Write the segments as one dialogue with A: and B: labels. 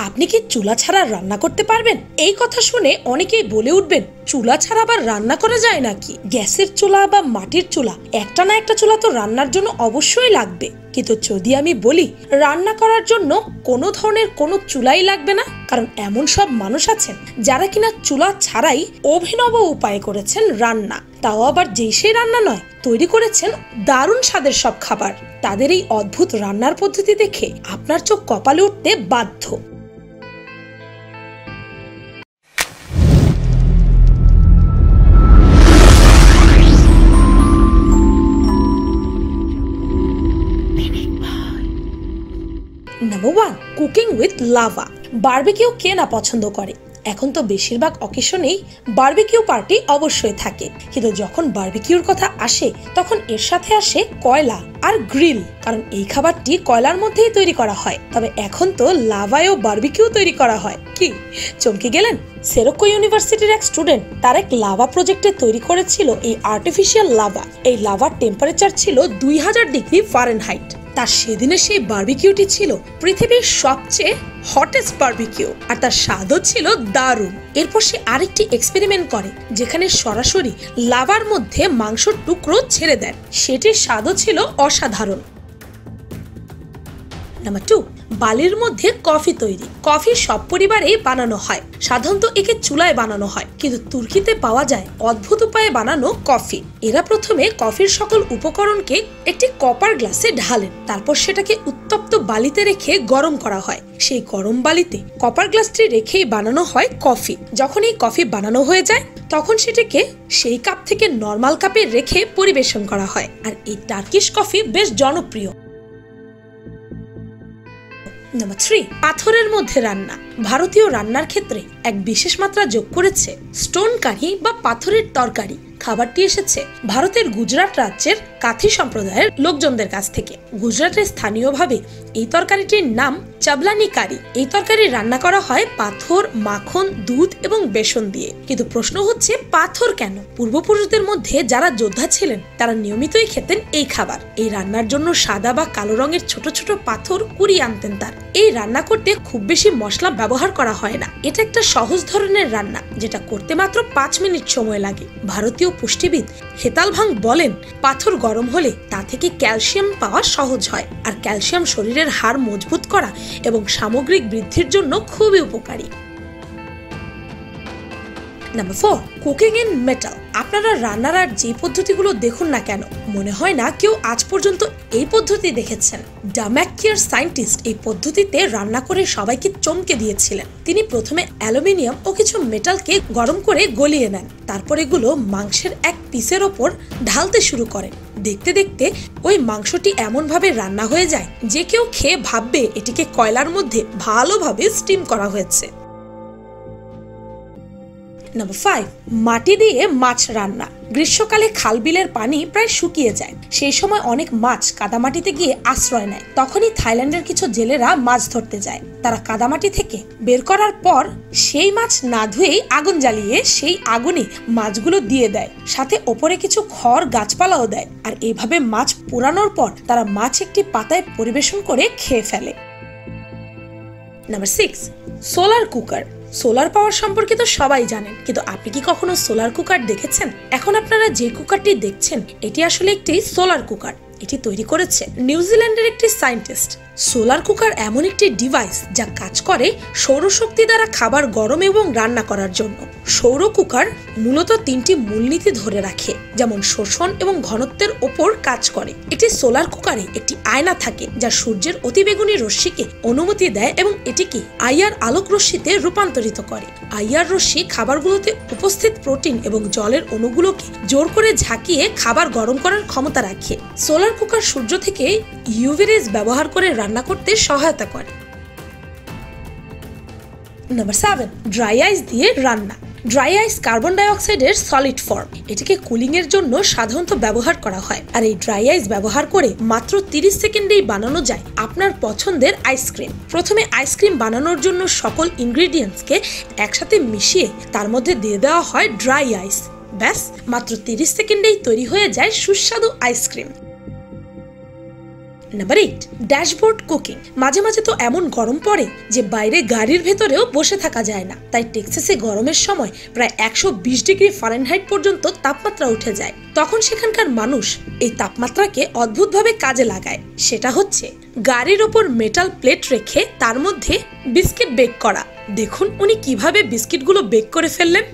A: আপনি কি চুলা ছাড়া রান্না করতে পারবেন? এই কথা শুনে অনেকেই বলে উঠবেন, চুলা ছাড়া আবার রান্না করা যায় নাকি? গ্যাসের চুলা বা মাটির চুলা, একটা না একটা চুলা তো রান্নার জন্য অবশ্যই লাগবে। কিন্তু যদি আমি বলি রান্না করার জন্য কোনো ধরনের কোনো চুলাই লাগবে না, কারণ এমন সব মানুষ আছেন যারা কিনা চুলা ছাড়াই অভিনব উপায়ে করেছেন রান্না, তাও আবার যেই সেই রান্না নয়, তৈরি করেছেন দারুণ স্বাদের সব খাবার। তাদের এই অদ্ভুত রান্নার পদ্ধতি দেখে আপনার চোখ কপালে উঠতে বাধ্য। নাম্বার 1, কুকিং উইথ লাভা। বারবিকিউ কে না পছন্দ করে? এখন তো বেশিরভাগ অকেশনেই বারবিকিউ পার্টি অবশ্যই থাকে, কিন্তু যখন বারবিকিউর কথা আসে তখন এর সাথে আসে কয়লা আর গ্রিল, কারণ এই খাবারটি কয়লার মধ্যেই তৈরি করা হয়। তবে এখন তো লাভায়ও বারবিকিউ তৈরি করা হয়। কি চমকে গেলেন? সেরোকো ইউনিভার্সিটির এক স্টুডেন্ট তার এক লাভা প্রজেক্টে তৈরি করেছিল এই আর্টিফিশিয়াল লাভা। এই লাভার টেম্পারেচার ছিল 2000 ডিগ্রি ফারেনহাইট। তার সেদিনে সেই বারবিকিউটি ছিল পৃথিবীর সবচেয়ে হটেস্ট বারবিকিউ, আর তার স্বাদও ছিল দারুণ। এরপর সে আরেকটি এক্সপেরিমেন্ট করে, যেখানে সরাসরি লাভার মধ্যে মাংসের টুকরো ছেড়ে দেন। সেটির স্বাদও ছিল অসাধারণ। নাম্বার 2, বালির মধ্যে কফি তৈরি। কফি সব পরিবারেই বানানো হয়, সাধারণত একে চুলায় বানানো হয়, কিন্তু তুর্কিতে পাওয়া যায় অদ্ভুত উপায়ে বানানো কফি। এরা প্রথমে কফির সকল উপকরণকে একটি কপার গ্লাসে ঢালেন, তারপর সেটাকে উত্তপ্ত বালিতে রেখে গরম করা হয়। সেই গরম বালিতে কপার গ্লাসটি রেখেই বানানো হয় কফি। যখন এই কফি বানানো হয়ে যায় তখন সেটাকে সেই কাপ থেকে নর্মাল কাপে রেখে পরিবেশন করা হয়। আর এই টার্কিশ কফি বেশ জনপ্রিয়। নাম্বার 3, পাথরের মধ্যে রান্না। ভারতীয় রান্নার ক্ষেত্রে এক বিশেষ মাত্রা যোগ করেছে স্টোন কারি বা পাথরের তরকারি। খাবারটি এসেছে ভারতের গুজরাট রাজ্যের কাথি সম্প্রদায়ের লোকজনদের কাছ থেকে। গুজরাটের স্থানীয়ভাবে এই তরকারিটির নাম চাবলানি কারি। এই তরকারি রান্না করা হয় পাথর, মাখন, দুধ এবং বেসন দিয়ে। কিন্তু প্রশ্ন হচ্ছে, পাথর কেন? পূর্বপুরুষদের মধ্যে যারা যোদ্ধা ছিলেন তারা নিয়মিতই খেতেন এই খাবার। এই রান্নার জন্য সাদা বা কালো রঙের ছোট ছোট পাথর কুড়িয়ে আনতেন তার। এই রান্না করতে খুব বেশি মশলা ব্যবহার করা হয় না। এটা একটা সহজ ধরনের রান্না, যেটা করতে মাত্র 5 মিনিট সময় লাগে। ভারতীয় পুষ্টিবিদ হেতালভাং বলেন, পাথর গরম হলে তা থেকে ক্যালসিয়াম পাওয়া সহজ হয়, আর ক্যালসিয়াম শরীরের হাড় মজবুত করা এবং সামগ্রিক বৃদ্ধির জন্য খুবই উপকারী। Number 4, cooking in metal. আপনারা রান্নার আর যে পদ্ধতিগুলো দেখুন না কেন, মনে হয় না কেউ আজ পর্যন্ত এই পদ্ধতি দেখেছেন। ডাম্যাকিয়ার সায়েন্টিস্ট এই পদ্ধতিতে রান্না করে সবাইকে চমকে দিয়েছিলেন। তিনি প্রথমে অ্যালুমিনিয়াম ও কিছু মেটালকে গরম করে গলিয়ে নেন, তারপর এগুলো মাংসের এক পিসের ওপর ঢালতে শুরু করেন। দেখতে দেখতে ওই মাংসটি এমন ভাবে রান্না হয়ে যায় যে কেউ খেয়ে ভাববে এটিকে কয়লার মধ্যে ভালোভাবে স্টিম করা হয়েছে। নাম্বার 5, মাটি দিয়ে মাছ রান্না। গ্রীষ্মকালে খাল বিলের পানি প্রায় শুকিয়ে যায়। সেই সময় অনেক মাছ কাদামাটিতে গিয়ে আশ্রয় নেয়। তখনই থাইল্যান্ডের কিছু জেলেরা মাছ ধরতে যায়। তারা কাদামাটি থেকে বের করার পর সেই মাছ না ধুয়েই আগুন জ্বালিয়ে সেই আগুনে মাছগুলো দিয়ে দেয়, সাথে ওপরে কিছু খড় গাছপালাও দেয়। আর এইভাবে মাছ পোড়ানোর পর তারা মাছ একটি পাতায় পরিবেশন করে খেয়ে ফেলে। Number 6, solar cooker. Solar power সম্পর্কে তো সবাই জানেন, কিন্তু আপনি কি কখনো সোলার কুকার দেখেছেন? এখন আপনারা যে কুকারটি দেখছেন এটি আসলে একটি সোলার কুকার। এটি তৈরি করেছে নিউজিল্যান্ডের একটি সায়েন্টিস্ট। সোলার কুকার এমন একটি ডিভাইস যা কাজ করে সৌরশক্তি দ্বারা খাবার গরম এবং রান্না করার জন্য। সৌর কুকার মূলত 3টি মূলনীতি ধরে রাখে, যেমন শোষণ এবং ঘনত্বের ওপর কাজ করে। একটি সোলার কুকারে একটি আয়না থাকে যা সূর্যের অতিবেগুনি রশ্মিকে অনুমতি দেয় এবং এটিকে আইআর আলোক রশ্মিতে রূপান্তরিত করে। আইআর রশ্মি খাবারগুলোতে উপস্থিত প্রোটিন এবং জলের অণুগুলোকে জোর করে ঝাঁকিয়ে খাবার গরম করার ক্ষমতা রাখে। সোলার কুকার সূর্য থেকে ইউভি রেজ ব্যবহার করে রান্না করতে সহায়তা করে। নাম্বার 7, ড্রাই আইস দিয়ে রান্না। ড্রাই আইস কার্বন ডাই অক্সাইডের সলিড ফর্ম। এটিকে কুলিং এর জন্য সাধারণত ব্যবহার করা হয়। আর এই ড্রাই আইস ব্যবহার করে মাত্র 30 সেকেন্ডেই বানানো যায় আপনার পছন্দের আইসক্রিম। প্রথমে আইসক্রিম বানানোর জন্য সকল ইনগ্রেডিয়েন্টসকে একসাথে মিশিয়ে তার মধ্যে দিয়ে দেওয়া হয় ড্রাই আইস। ব্যাস, মাত্র 30 সেকেন্ডেই তৈরি হয়ে যায় সুস্বাদু আইসক্রিম। Number 8, dashboard cooking. মাঝে মাঝে তো এমন গরম পড়ে যে বাইরে গাড়ির ভেতরেও বসে থাকা যায় না। তাই টেক্সাসে গরমের সময় প্রায় 120 ডিগ্রি ফারেনহাইট পর্যন্ত তাপমাত্রা উঠে যায়। তখন সেখানকার মানুষ এই তাপমাত্রাকে অদ্ভুতভাবে কাজে লাগায়। সেটা হচ্ছে গাড়ির ওপর মেটাল প্লেট রেখে তার মধ্যে বিস্কিট বেক করা। দেখুন উনি কিভাবে বিস্কিটগুলো বেক করে ফেললেন।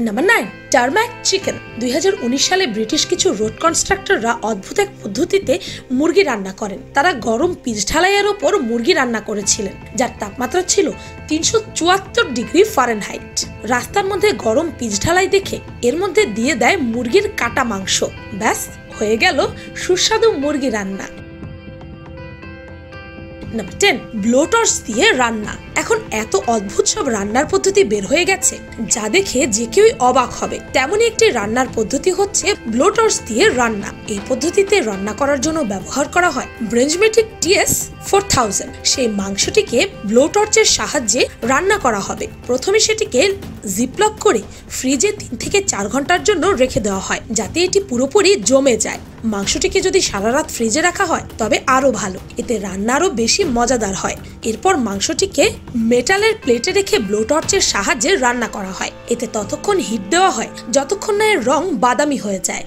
A: Number 9, tarmac chicken. 2019 সালে ব্রিটিশ কিছু রোড কনস্ট্রাক্টররা অদ্ভুত এক পদ্ধতিতে মুরগি রান্না করেন। তারা গরম পিচ ঢালাইয়ের ওপর মুরগি রান্না করেছিলেন, যার তাপমাত্রা ছিল 374 ডিগ্রি ফারেনহাইট। রাস্তার মধ্যে গরম পিচ ঢালাই দেখে এর মধ্যে দিয়ে দেয় মুরগির কাটা মাংস। ব্যাস, হয়ে গেল সুস্বাদু মুরগি রান্না। নাম্বার 10, ব্লোটর্স দিয়ে রান্না। এখন এত অদ্ভুত সব রান্নার পদ্ধতি বের হয়ে গেছে যা দেখে যে কেউই অবাক হবে। তেমনই একটি রান্নার পদ্ধতি হচ্ছে ব্লোটর্স দিয়ে রান্না। এই পদ্ধতিতে রান্না করার জন্য ব্যবহার করা হয় ব্রেঞ্জমেটিক TS4000। সেই মাংসটিকে ব্লোটর্চের সাহায্যে রান্না করা হবে। প্রথমে সেটিকে জিপলক করে ফ্রিজে 3 থেকে 4 ঘন্টার জন্য রেখে দেওয়া হয় যাতে এটি পুরোপুরি জমে যায়। মাংসটিকে যদি সারা রাত ফ্রিজে রাখা হয় তবে আরো ভালো, এতে রান্না আরো বেশি মজাদার হয়। এরপর মাংসটিকে মেটালের প্লেটে রেখে ব্লোটর্চের সাহায্যে রান্না করা হয়। এতে ততক্ষণ হিট দেওয়া হয় যতক্ষণ না এর রং বাদামি হয়ে যায়।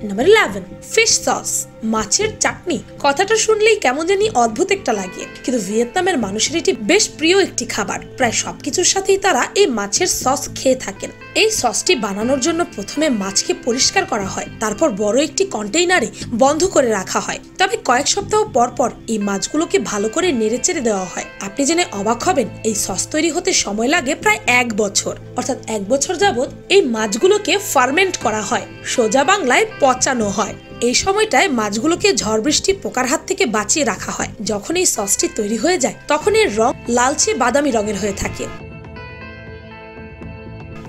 A: Number 11, fish sauce. মাছের চাটনি। কথাটা শুনলেই কেমন জানি অদ্ভুত একটা লাগে, কিন্তু ভিয়েতনামের মানুষের এটি বেশ প্রিয় একটি খাবার। প্রায় সবকিছুর সাথেই তারা এই মাছের সস খেয়ে থাকেন। এই সসটি বানানোর জন্য প্রথমে মাছকে পরিষ্কার করা হয়, তারপর বড় একটি কন্টেইনারে বন্ধ করে রাখা হয়। তবে কয়েক সপ্তাহ পর পর এই মাছগুলোকে ভালো করে নেড়েচেড়ে দেওয়া হয়। আপনি জেনে অবাক হবেন, এই সস তৈরি হতে সময় লাগে প্রায় 1 বছর। অর্থাৎ 1 বছর যাবত এই মাছগুলোকে ফার্মেন্ট করা হয়, সোজা বাংলায় পচানো হয়। এই সময়টায় মাছগুলোকে ঝড় বৃষ্টি পোকার হাত থেকে বাঁচিয়ে রাখা হয়। যখন এই সসটি তৈরি হয়ে যায় তখন এর রং লালচে বাদামি রঙের হয়ে থাকে।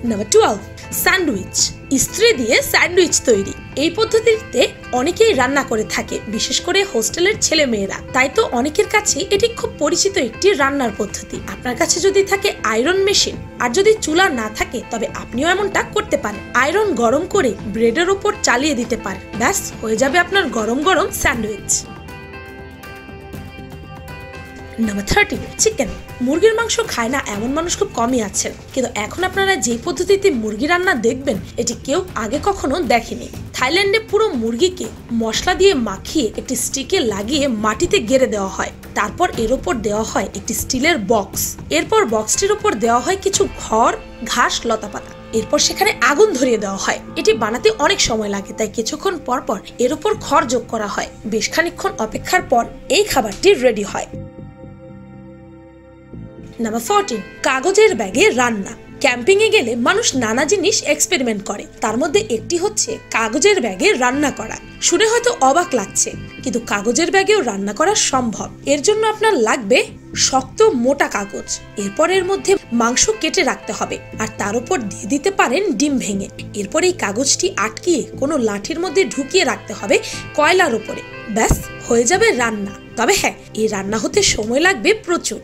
A: Number 12, sandwich. ইস্ত্রি দিয়ে স্যান্ডউইচ তৈরি। এই পদ্ধতিতে অনেকেই রান্না করে থাকে, বিশেষ করে হোস্টেলের ছেলে মেয়েরা। তাই তো অনেকের কাছে এটি খুব পরিচিত একটি রান্নার পদ্ধতি। আপনার কাছে যদি থাকে আয়রন মেশিন আর যদি চুলা না থাকে তবে আপনিও এমনটা করতে পারেন। আয়রন গরম করে ব্রেডের উপর চালিয়ে দিতে পারেন, ব্যাস হয়ে যাবে আপনার গরম গরম স্যান্ডউইচ। Number 13, chicken. মুরগির মাংস খায় না এমন মানুষ খুব কমই আছেন, কিন্তু এখন আপনারা যে পদ্ধতিতে মুরগি রান্না দেখবেন এটি কেউ আগে কখনো দেখেনি। থাইল্যান্ডে পুরো মুরগিকে মশলা দিয়ে মাখিয়ে একটি স্টিকে লাগিয়ে মাটিতে গেড়ে দেওয়া হয়। তারপর এর উপর দেওয়া হয় একটি স্টিলের বক্স। এরপর বক্সটির উপর দেওয়া হয় কিছু খড়, ঘাস, লতাপাতা। এরপর সেখানে আগুন ধরিয়ে দেওয়া হয়। এটি বানাতে অনেক সময় লাগে, তাই কিছুক্ষণ পর পর এর উপর খড় যোগ করা হয়। বেশ খানিকক্ষণ অপেক্ষার পর এই খাবারটি রেডি হয়। নাম্বার 14, কাগজের ব্যাগে রান্না। ক্যাম্পিং এ গেলে মানুষ নানা জিনিস এক্সপেরিমেন্ট করে, তার মধ্যে একটি হচ্ছে কাগজের ব্যাগে রান্না করা। শুনে হয়তো অবাক লাগছে, কিন্তু কাগজের ব্যাগেও রান্না করা সম্ভব। এর জন্য আপনার লাগবে শক্ত মোটা কাগজ। এরপর এর মধ্যে মাংস কেটে রাখতে হবে আর তার উপর দিয়ে দিতে পারেন ডিম ভেঙে। এরপর এই কাগজটি আটকিয়ে কোনো লাঠির মধ্যে ঢুকিয়ে রাখতে হবে কয়লার উপরে। ব্যাস হয়ে যাবে রান্না। তবে হ্যাঁ, এই রান্না হতে সময় লাগবে প্রচুর।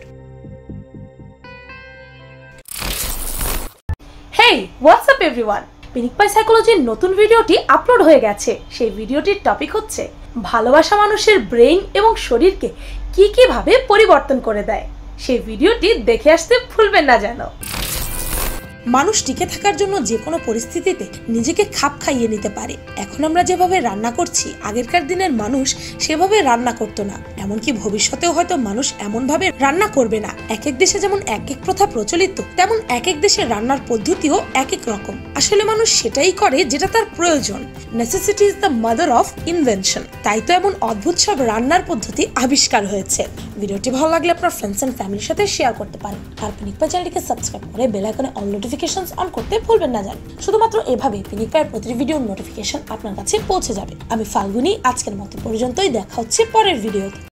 A: হেই, হোয়াটস আপ এভরিওয়ান। পিনিক পাই সাইকোলজির নতুন ভিডিওটি আপলোড হয়ে গেছে। সেই ভিডিওটির টপিক হচ্ছে ভালোবাসা মানুষের ব্রেইন এবং শরীরকে কিভাবে পরিবর্তন করে দেয়। সেই ভিডিওটি দেখে আসতে ভুলবেন না যেন। মানুষ টিকে থাকার জন্য যে কোনো পরিস্থিতিতে নিজেকে খাপ খাইয়ে নিতে পারে। এখন আমরা যেভাবে রান্না করছি, আগেরকার দিনের মানুষ সেভাবে রান্না করতো না। এমনকি ভবিষ্যতেও হয়তো মানুষ এমন ভাবে রান্না করবে না। এক এক দেশে যেমন এক এক প্রথা প্রচলিত, তেমন এক এক দেশের রান্নার পদ্ধতিও এক এক রকম। আসলে মানুষ সেটাই করে যেটা তার প্রয়োজন। Necessity is the mother of invention. তাই তো এমন অদ্ভুত সব রান্নার পদ্ধতি আবিষ্কার হয়েছে। ভিডিওটি ভালো লাগলে আপনার ফ্রেন্ডস এন্ড ফ্যামিলির সাথে শেয়ার করতে পারেন। আর পিনিক পাই চ্যানেলটিকে সাবস্ক্রাইব করে বেল আইকনে অল নোটিফিকেশনস অন করতে ভুলবেন না যেন। শুধুমাত্র এভাবেই পিনিক পাইয়ের প্রতিটি ভিডিওর নোটিফিকেশন আপনার কাছে পৌঁছে যাবে। আমি ফাল্গুনি, আজকের মতো পর্যন্তই। দেখা হচ্ছে পরের ভিডিওতে।